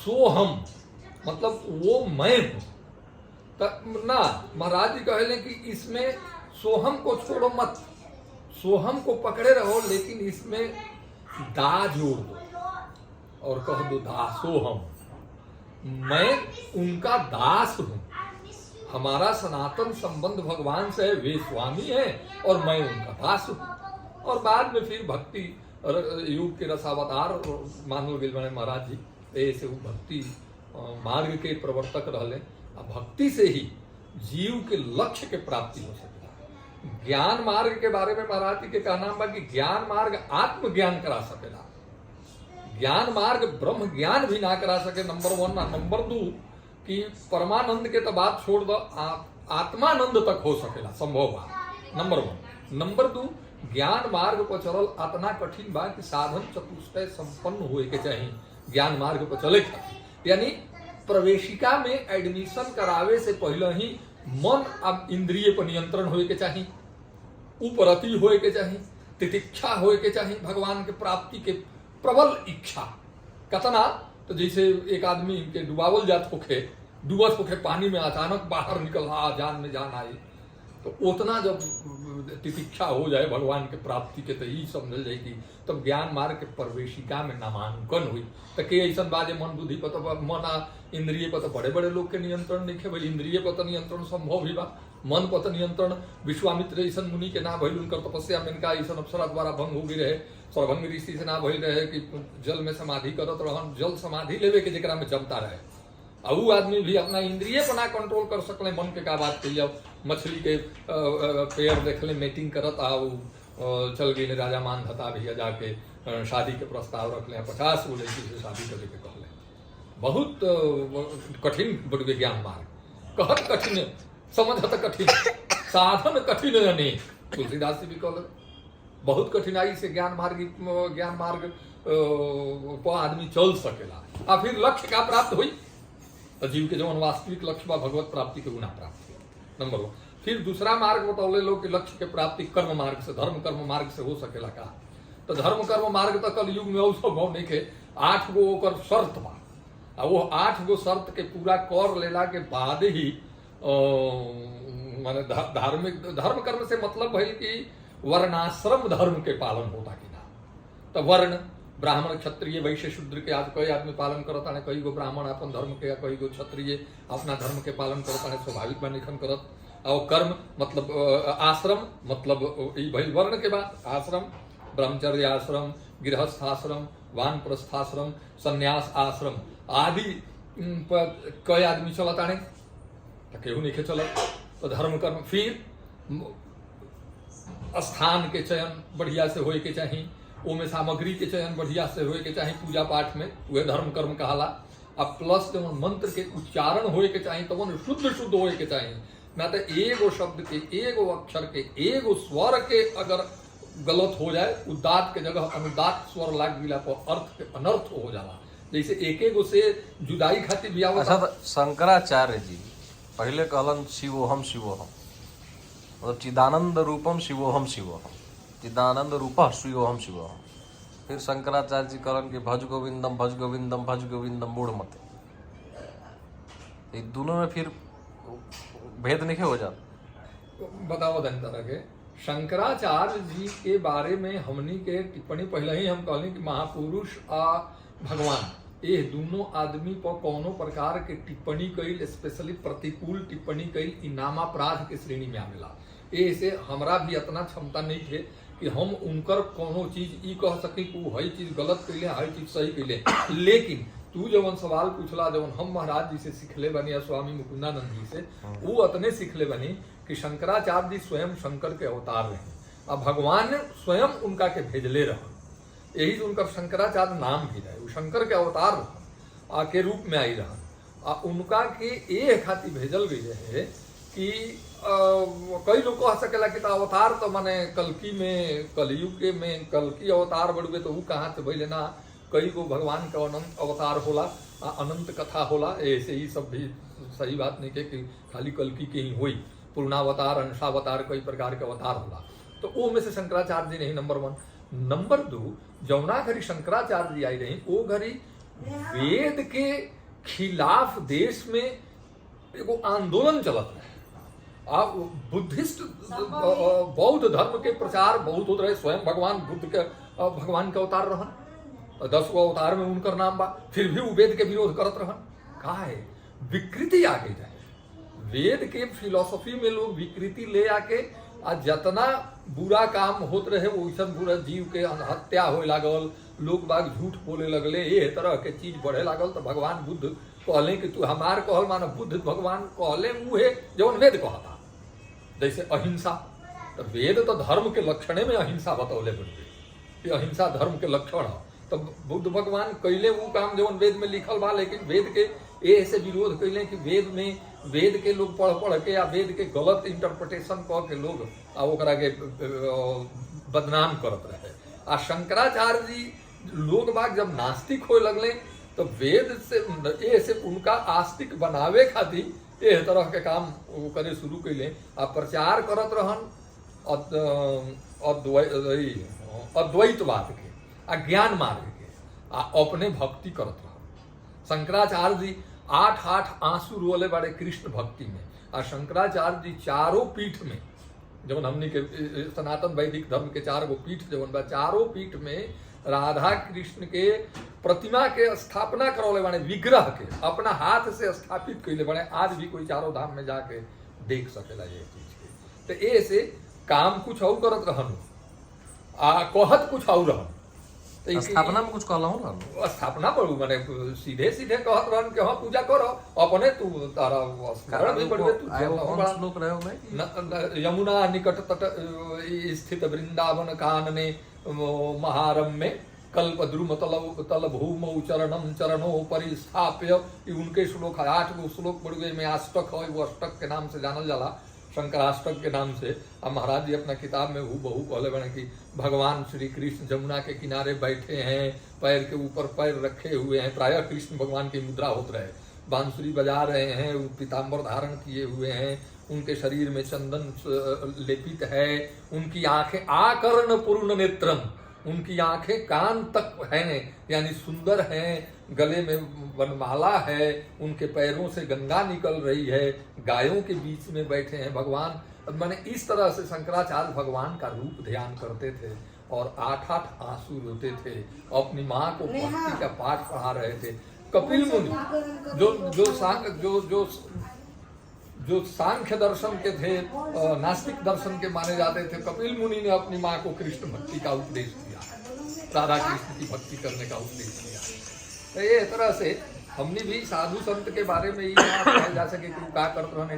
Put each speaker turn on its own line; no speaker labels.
सोहम मतलब वो मैं हूं। ना महाराज जी कहले कि इसमें सोहम को छोड़ो मत, सोहम को पकड़े रहो, लेकिन इसमें दा जोड़ दो और कह दो दासोहम, मैं उनका दास हूं। हमारा सनातन संबंध भगवान से है, वे स्वामी हैं और मैं उनका दास हूं। और बाद में फिर भक्ति युग के रसावतार मानल गेल महाराज जी, ऐसे वो भक्ति मार्ग के प्रवर्तक रहले। भक्ति से ही जीव के लक्ष्य के प्राप्ति हो सकेला। ज्ञान मार्ग के बारे में महाराज जी के कहना बा कि ज्ञान मार्ग आत्मज्ञान करा सकेला, ज्ञान मार्ग ब्रह्म ज्ञान भी ना करा सके, नंबर 1। नंबर 2 कि परमानंद के तो बात छोड़ दो, आत्मानंद तक हो सकेला, संभव बा, नंबर 1। नंबर 2 ज्ञान मार्ग पर चलल अतना कठिन बा कि साधन चतुष्टय संपन्न होए के चाहिए ज्ञान मार्ग पर चले खातिर। यानी प्रवेशिका में एडमिशन करावे से पहले ही मन अब इंद्रिय पर नियंत्रण होए के चाहिए, उपरति होए के चाहिए, तितिक्षा होए के चाहिए, भगवान के प्राप्ति के प्रबल इच्छा। कतना तो जैसे एक आदमी के डुबावल जात होखे, डूबत होखे पानी में, अचानक बाहर निकल जान में जान आई, तो उतना जब तितिक्षा हो जाए भगवान के प्राप्ति के, तो यही समझल जाए कि तब ज्ञान मार्ग के प्रवेशिका में नामांकन हुई। तो के ऐसा बाजे मन बुद्धि पर, तो मन इंद्रिय पर तो बड़े बड़े लोग के नियंत्रण नहीं है भाई, इंद्रिय पर तो नियंत्रण संभव भी बा, मन पर तो नियंत्रण विश्वामित्र ऐसा मुनि के ना भइल, उनकर तपस्या में इनका ऐसा अप्सरा द्वारा भंग हो गई रहे, सर्वभंग ऋषि से ना भइल रहे कि जल में समाधि करत रहन, जल समाधि लेवे के जेकरा में जमता रहे। अब आदमी भी अपना इंद्रिय पर ना कंट्रोल कर सकले, मन के का बात कही। मछली के पैर देखले मीटिंग करत आओ, चल गई राजा मानधता भैया जाके शादी के प्रस्ताव रख ले, 50 गो लड़की से शादी करे के कहले। बहुत कठिन बड़े ज्ञान मार्ग, कहत कठिन समझत कठिन, साधन कठिन अनेक, तुलसीदास जी भी कहले। बहुत कठिनाई से ज्ञान मार्ग पर आदमी चल सकेला, और फिर लक्ष्य का प्राप्त हुई। जीव के जवन वास्तविक लक्ष्य बा भगवत प्राप्ति के गुना प्राप्ति, नंबर 1। फिर दूसरा मार्ग बतौले लोग कि लक्ष्य के प्राप्ति कर्म मार्ग से, धर्म कर्म मार्ग से हो सकेला का। तो धर्म कर्म मार्ग तो कल युग में और संभव नहीं के, 8 गो ओकर शर्त बा, और वो 8 गो शर्त के पूरा कर लेला के बाद ही माने धार्मिक धर्म कर्म से मतलब है कि वर्णाश्रम धर्म के पालन होता कि ना। तो वर्ण ब्राह्मण क्षत्रिय वैश्य शूद्र के आज कई आदमी पालन करता है, कई गो ब्राह्मण अपन धर्म के, कई गो क्षत्रिय अपना धर्म के पालन करता है, स्वाभाविक बा निखन करत। और कर्म मतलब आश्रम मतलब भाई वर्ण के बाद आश्रम, ब्रह्मचर्य आश्रम, गृहस्थ आश्रम, वानप्रस्थाश्रम, संन्यास आश्रम आदि कई आदमी चलता है, तो केहू नहीं चलत। तो धर्म कर्म, फिर स्थान के चयन बढ़िया से होए के चाहिए, ओमे सामग्री के चयन बढ़िया से होए के चाहिए, पूजा पाठ में वह धर्म कर्म कहला। अब प्लस जो मंत्र के उच्चारण होए के चाहिए, तो वो शुद्ध शुद्ध होए के चाहिए, ना तो एगो शब्द के, एगो अक्षर के, एगो स्वर के अगर गलत हो जाए, उदात के जगह अनुदात स्वर लाग गिला पर अर्थ के अनर्थ हो जाला। जैसे एक गो से जुदाई खातिर भी आवत।
अच्छा, शंकराचार्य जी पहले कहलन शिवोहम शिवोहम, मतलब चिदानंद रूपम शिवोहम शिवोहम, चिदानंद रूप शिवोहम शिवोहम। फिर शंकराचार्य जी कहलन कि भज गोविंदम भज गोविंदम भज गोविंदम मूढ़ मते। दोनों में फिर भेद नहीं हो जाता।
बताओ धन तरह के शंकराचार्य जी के बारे में हमनी के टिप्पणी पहले ही हम कहली कि महापुरुष आ भगवान, ये दोनों आदमी पर कोनो प्रकार के टिप्पणी कईल, स्पेशली प्रतिकूल टिप्पणी कईल, इनामापराध के श्रेणी में आवेला। ऐसे हमरा भी इतना क्षमता नहीं थे कि हम उनकर कोनो चीज ई कह सके कि वो हई चीज गलत कैले, हई चीज सही कैले। लेकिन तू जवन सवाल पूछला, जवन हम महाराज जी से सीखले बनी या स्वामी मुकुंदानंद जी से, वो अतने सीखले बनी कि शंकराचार्य जी स्वयं शंकर के अवतार रहे, अब भगवान ने स्वयं उनका के भेजले रहे, यही उनका शंकराचार्य नाम भी रहे, वो शंकर के अवतार के रूप में आई रहा। उनका के ए खातिर भेजल गई है कि कई लोग कह सकेला कि अवतार तो माने कलकी में, कलयुग के में कलकी अवतार बढ़ुए, तो वो कहाँ से भइले ना, कई गो भगवान का अनंत अवतार होला, अनंत कथा होला। ऐसे ही सब भी सही बात नहीं के कि खाली कलकी के ही हुई, पूर्णावतार, अंशावतार, कई प्रकार के अवतार होला। तो वो में से शंकराचार्य जी नहीं, नंबर 1। नंबर 2, जौना घड़ी शंकराचार्य जी आई रही, वो घड़ी वेद के खिलाफ देश में एगो आंदोलन चलत रहे। आप बुद्धिस्ट बौद्ध धर्म के प्रचार बहुत होते रहे। स्वयं भगवान बुद्ध के भगवान के अवतार रहन, 10 गो अवतार में उनकर नाम बा, फिर भी वो वेद के विरोध करत रहन। कहा है विकृति आके जाए, वेद के फिलोसफी में लोग विकृति ले आके आ जतना बुरा काम होत रहे वैसा बुरा जीव के हत्या होए लागल, लोग बाग झूठ बोले लगले, ये तरह के चीज बढ़े लागल। तो भगवान बुद्ध कहले कि तू हमार कहल मानो बुद्ध भगवान कहले मुहे जवन वेद कहता, जैसे अहिंसा। तो वेद तो धर्म के लक्षणे में अहिंसा बतौले बड़े कि अहिंसा धर्म के लक्षण है। तो बुद्ध भगवान कैले वो काम जवन वेद में लिखल बा, लेकिन वेद के ऐसे विरोध कैले कि वेद में वेद के लोग पढ़ के या वेद के गलत इंटरप्रिटेशन कह के लोग ओकरा के बदनाम करत रहे। आ शंकराचार्य जी लोग बाग जब नास्तिक होए लगले तो वेद से उनका आस्तिक बनावे खातिर एह तरह के काम वो करे शुरू कैले। आ प्रचार करत रहन अद्वैतवाद के आ ज्ञान मार्ग के, आ अपने भक्ति करत रहन। शंकराचार्य जी 8 आंसू रोले बड़े कृष्ण भक्ति में। आ शंकराचार्य जी चारों पीठ में, जब हमने के सनातन वैदिक धर्म के 4 गो पीठ जब बा, चारों पीठ में राधा कृष्ण के प्रतिमा के स्थापना करौले बने, विग्रह के अपना हाथ से स्थापित कैले बने। आज भी कोई चारों धाम में जाके देख सकेला ये चीज के। तो ऐसे काम कुछ और करत रहन आ कहत कुछ और रहन।
तो स्थापना में कुछ कहला हो ना,
स्थापना पर माने सीधे सीधे कहत रहन कि हाँ पूजा करो अपने, तू तारा स्मरण भी बढ़े, तू
श्लोक रहे हो में
यमुना निकट तट स्थित वृंदावन कानने महारम्य कल्पद्रुम तल भूमौ चरणम चरणों परिस्थाप्य। उनके श्लोक 8 गो श्लोक बढ़ गए में अष्टक है, वो अष्टक के नाम से जानल जाला, शंकराष्टक के नाम से। अब महाराज जी अपना किताब में हूबहू कहले बने कि भगवान श्री कृष्ण जमुना के किनारे बैठे हैं, पैर के ऊपर पैर रखे हुए हैं, प्रायः कृष्ण भगवान की मुद्रा होत रहे, बांसुरी बजा रहे हैं, पीताम्बर धारण किए हुए हैं, उनके शरीर में चंदन लेपित है, उनकी आंखें आकर्ण पूर्ण नेत्रम, उनकी आंखें कान तक हैं, यानी सुंदर हैं, गले में वनमाला है, उनके पैरों से गंगा निकल रही है, गायों के बीच में बैठे हैं भगवान। मैंने इस तरह से शंकराचार्य भगवान का रूप ध्यान करते थे और 8 आंसू रोते थे, अपनी माँ को भक्ति का पाठ पढ़ा रहे थे। कपिल मुनि जो सांख्य दर्शन के थे, नास्तिक दर्शन के माने जाते थे, कपिल मुनि ने अपनी माँ को कृष्ण भक्ति का उपदेश दिया, राधा कृष्ण की भक्ति करने का उपदेश दिया। तो ये तरह से हमने भी साधु संत के बारे में ये कहा जा सके कि क्या करते रहने